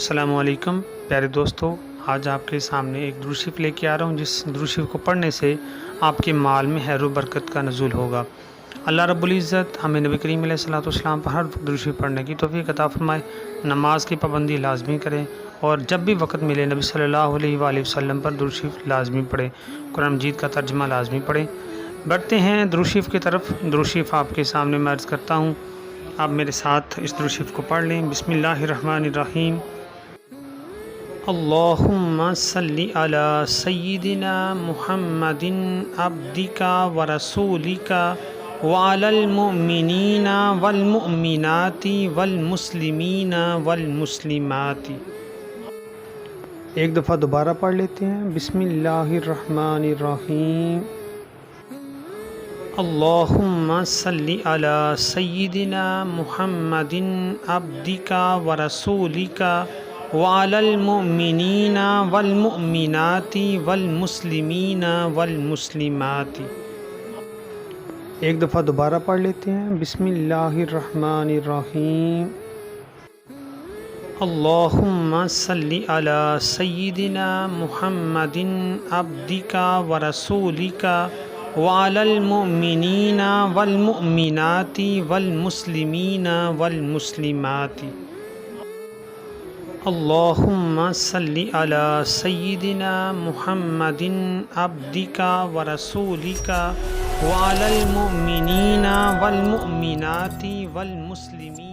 السلام علیکم پیارے دوستو، آج آپ کے سامنے ایک درود شریف لے کے آ رہا ہوں جس درود شریف کو پڑھنے سے آپ کے مال میں خیر و برکت کا نزول ہوگا۔ اللہ رب العزت ہمیں نبی کریم علیہ الصلوۃ والسلام پر ہر درود شریف پڑھنے کی توفیق عطا فرمائے، نماز کی پابندی لازمی کریں اور جب بھی وقت ملے نبی صلی اللہ علیہ وآلہ وسلم پر درود شریف لازمی پڑھیں، قرآن مجید کا ترجمہ لازمی پڑھیں۔ بڑھتے ہیں درود شریف کی طرف۔ درود شریف آپ کے سامنے میں عرض کرتا ہوں، آپ میرے ساتھ اس درود شریف کو پڑھ لیں۔ بسم اللہ الرحمن الرحیم۔ اللہم صلی علی سیدنا محمد عبدک ورسولک وعلی المؤمنین والمؤمنات والمسلمین والمسلمات۔ ایک دفعہ دوبارہ پڑھ لیتے ہیں۔ بسم اللہ الرحمن الرحیم۔ اللہم صلی علی سیدنا محمد عبدک ورسولک وعلی المؤمنین والمؤمنات والمسلمین والمسلمات۔ ایک دفعہ دوبارہ پڑھ لیتے ہیں۔ بسم اللہ الرحمن الرحیم۔ اللہم صلی علی سیدنا محمد عبدک ورسولک وعلی المؤمنین والمؤمنات والمسلمین والمسلمات۔ اللہم صلی علی سیدنا محمد عبدک ورسولک وعلی المؤمنین والمؤمنات والمسلمین